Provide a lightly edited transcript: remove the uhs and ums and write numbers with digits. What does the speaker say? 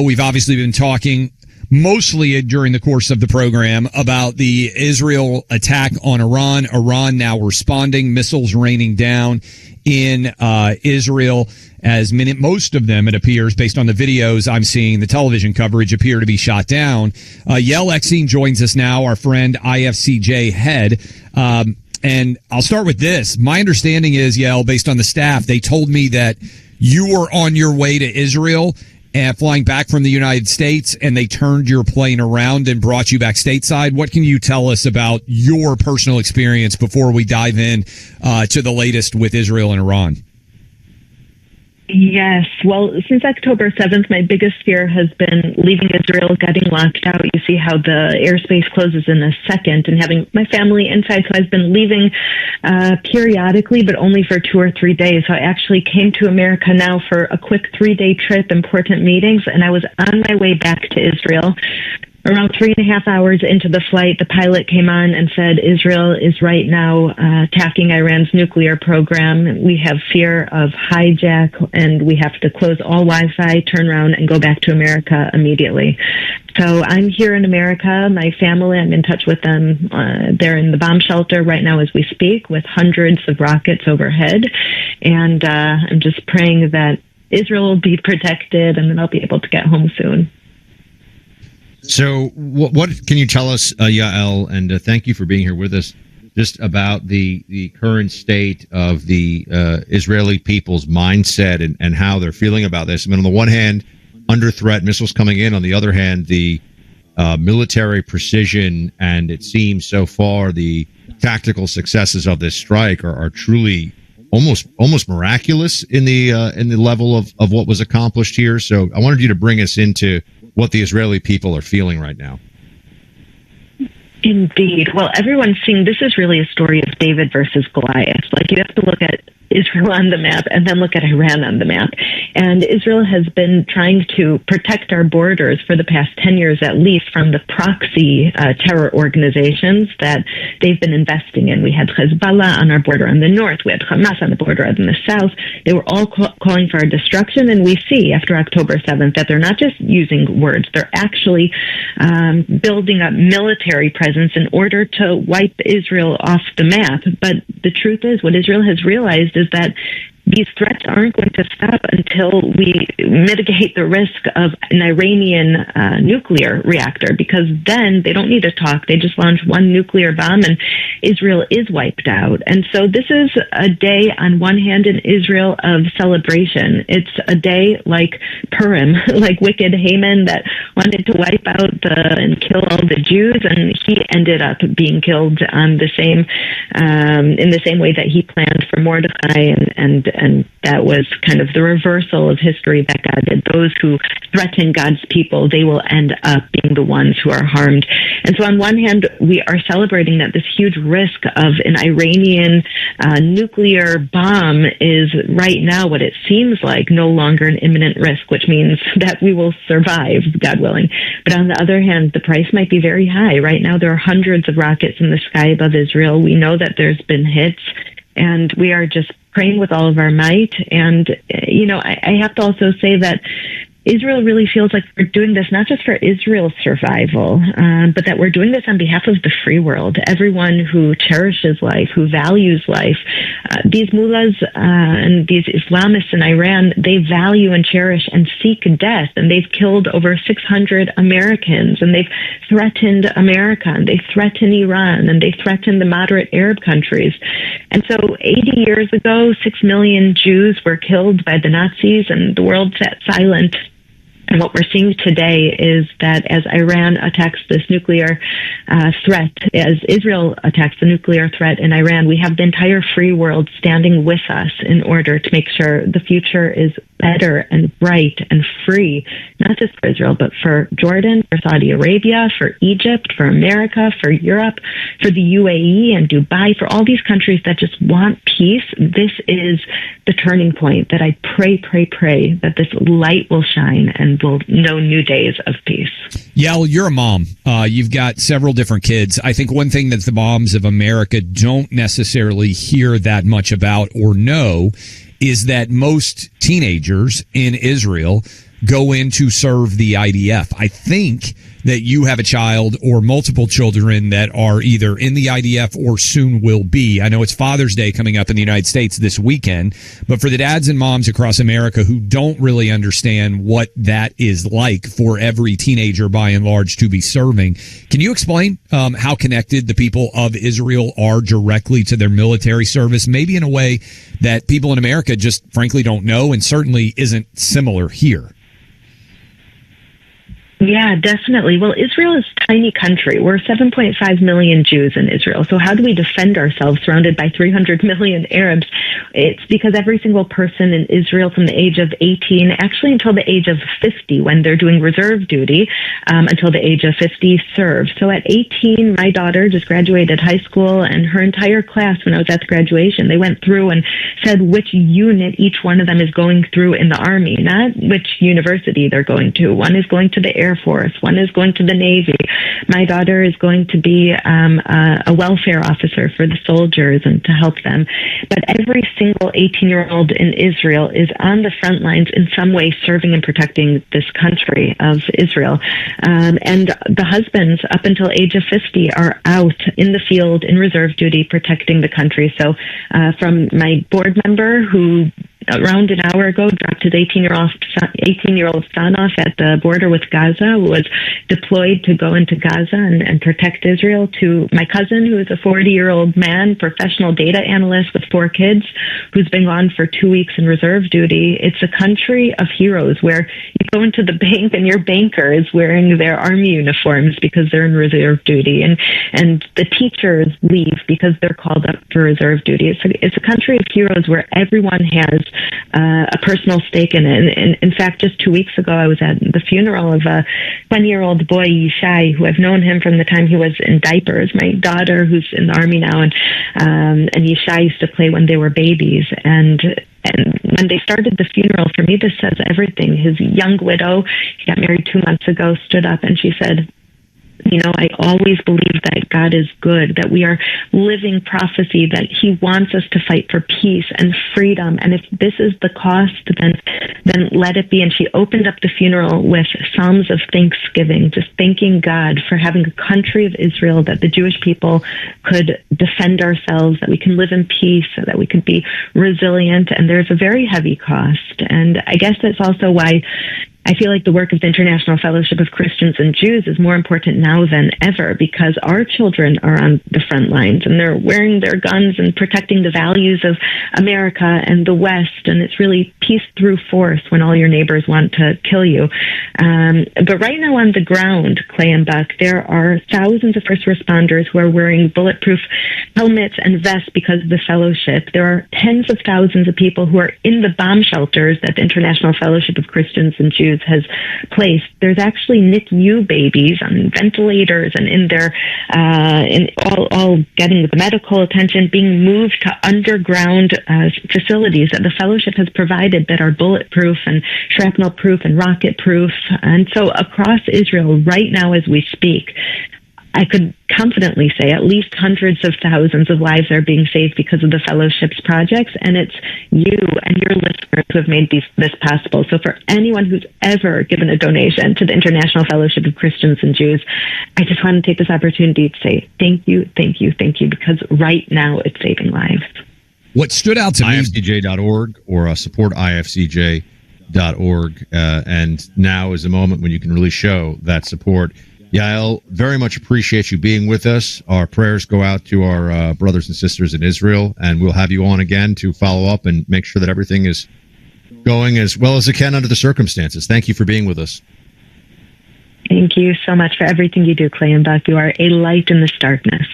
We've obviously been talking mostly during the course of the program about the Israel attack on Iran. Iran now responding, missiles raining down in Israel. Most of them, it appears, based on the videos I'm seeing, the television coverage, appear to be shot down. Yael Eckstein joins us now, our friend IFCJ head. And I'll start with this. My understanding is, Yael, based on the staff, they told me that you were on your way to Israel and flying back from the United States, and they turned your plane around and brought you back stateside. What can you tell us about your personal experience before we dive in to the latest with Israel and Iran? Yes. Well, since October 7th, my biggest fear has been leaving Israel, getting locked out. You see how the airspace closes in a second, and having my family inside. So I've been leaving periodically, but only for 2 or 3 days. So I actually came to America now for a quick 3-day trip, important meetings, and I was on my way back to Israel. Around 3.5 hours into the flight, the pilot came on and said, Israel is right now attacking Iran's nuclear program. We have fear of hijack, and we have to close all Wi-Fi, turn around, and go back to America immediately. So I'm here in America. My family, I'm in touch with them. They're in the bomb shelter right now as we speak, with hundreds of rockets overhead. And I'm just praying that Israel will be protected, and then I'll be able to get home soon. So what can you tell us, Yael, and thank you for being here with us, just about the current state of the Israeli people's mindset and how they're feeling about this? I mean, on the one hand, under threat, missiles coming in. On the other hand, the military precision, and it seems so far the tactical successes of this strike are truly almost miraculous in the level of what was accomplished here. So I wanted you to bring us into what the Israeli people are feeling right now. Indeed. Well, everyone's seeing this is really a story of David versus Goliath. Like, you have to look at Israel on the map and then look at Iran on the map. And Israel has been trying to protect our borders for the past 10 years at least from the proxy terror organizations that they've been investing in. We had Hezbollah on our border on the north. We had Hamas on the border on the south. They were all calling for our destruction. And we see after October 7th that they're not just using words. They're actually building up military presence in order to wipe Israel off the map. But the truth is, what Israel has realized is that these threats aren't going to stop until we mitigate the risk of an Iranian nuclear reactor, because then they don't need to talk. They just launch one nuclear bomb and Israel is wiped out. And so this is a day, on one hand, in Israel of celebration. It's a day like Purim, like wicked Haman that wanted to wipe out and kill all the Jews, and he ended up being killed on the same in the same way that he planned for Mordecai, and that was kind of the reversal of history that God did. Those who threaten God's people, they will end up being the ones who are harmed. And so on one hand, we are celebrating that this huge risk of an Iranian nuclear bomb is right now what it seems like no longer an imminent risk, which means that we will survive, God willing. But on the other hand, the price might be very high. Right now, there are hundreds of rockets in the sky above Israel. We know that there's been hits, and we are just praying with all of our might. And, I have to also say that Israel really feels like we're doing this not just for Israel's survival, but that we're doing this on behalf of the free world, everyone who cherishes life, who values life. These mullahs and these Islamists in Iran, they value and cherish and seek death, and they've killed over 600 Americans, and they've threatened America, and they threaten Iran, and they threaten the moderate Arab countries. And so 80 years ago, 6 million Jews were killed by the Nazis, and the world sat silent. And what we're seeing today is that as Iran attacks this nuclear threat, as Israel attacks the nuclear threat in Iran, we have the entire free world standing with us in order to make sure the future is better and bright and free, not just for Israel, but for Jordan, for Saudi Arabia, for Egypt, for America, for Europe, for the UAE and Dubai, for all these countries that just want peace. This is the turning point that I pray that this light will shine and we'll know new days of peace. Yael, you're a mom. You've got several different kids. I think one thing that the moms of America don't necessarily hear that much about or know is that most teenagers in Israel, go in to serve the IDF. I think that you have a child or multiple children that are either in the IDF or soon will be. I know it's Father's Day coming up in the United States this weekend, but for the dads and moms across America who don't really understand what that is like for every teenager by and large to be serving, can you explain how connected the people of Israel are directly to their military service, maybe in a way that people in America just frankly don't know and certainly isn't similar here? Yeah, definitely. Well, Israel is a tiny country. We're 7.5 million Jews in Israel. So how do we defend ourselves surrounded by 300 million Arabs? It's because every single person in Israel from the age of 18, actually until the age of 50, when they're doing reserve duty, until the age of 50, serve. So at 18, my daughter just graduated high school, and her entire class, when I was at the graduation, they went through and said which unit each one of them is going through in the Army, not which university they're going to. One is going to the Air Force. One is going to the Navy. My daughter is going to be a welfare officer for the soldiers and to help them. But every single 18-year-old in Israel is on the front lines in some way serving and protecting this country of Israel. And the husbands, up until age of 50, are out in the field in reserve duty protecting the country. So from my board member who around an hour ago dropped his 18-year-old son off at the border with Gaza, who was deployed to go into Gaza and protect Israel, to my cousin, who is a 40-year-old man, professional data analyst with 4 kids, who's been gone for 2 weeks in reserve duty. It's a country of heroes where you go into the bank and your banker is wearing their army uniforms because they're in reserve duty, and the teachers leave because they're called up for reserve duty. It's a country of heroes where everyone has a personal stake in it. And in fact, just 2 weeks ago, I was at the funeral of a 20-year-old boy, Yishai, who I've known him from the time he was in diapers. My daughter, who's in the Army now, and Yishai used to play when they were babies. And when they started the funeral, for me, this says everything. His young widow, he got married 2 months ago, stood up and she said, you know, I always believe that God is good, that we are living prophecy, that he wants us to fight for peace and freedom. And if this is the cost, then let it be. And she opened up the funeral with psalms of thanksgiving, just thanking God for having a country of Israel, that the Jewish people could defend ourselves, that we can live in peace, that we could be resilient. And there's a very heavy cost. And I guess that's also why I feel like the work of the International Fellowship of Christians and Jews is more important now than ever, because our children are on the front lines and they're wearing their guns and protecting the values of America and the West. And it's really peace through force when all your neighbors want to kill you. But right now on the ground, Clay and Buck, there are thousands of first responders who are wearing bulletproof helmets and vests because of the fellowship. There are tens of thousands of people who are in the bomb shelters that the International Fellowship of Christians and Jews has placed. There's actually NICU babies on ventilators and in their all getting the medical attention, being moved to underground facilities that the fellowship has provided that are bulletproof and shrapnel proof and rocket proof. And so across Israel right now as we speak, I could confidently say at least hundreds of thousands of lives are being saved because of the fellowship's projects, and it's you and your listeners who have made this possible. So for anyone who's ever given a donation to the International Fellowship of Christians and Jews, I just want to take this opportunity to say thank you, thank you, thank you, because right now it's saving lives. What stood out to me... IFCJ.org or support IFCJ.org, and now is the moment when you can really show that support. Yael, very much appreciate you being with us. Our prayers go out to our brothers and sisters in Israel, and we'll have you on again to follow up and make sure that everything is going as well as it can under the circumstances. Thank you for being with us. Thank you so much for everything you do, Clay and Buck. You are a light in this darkness.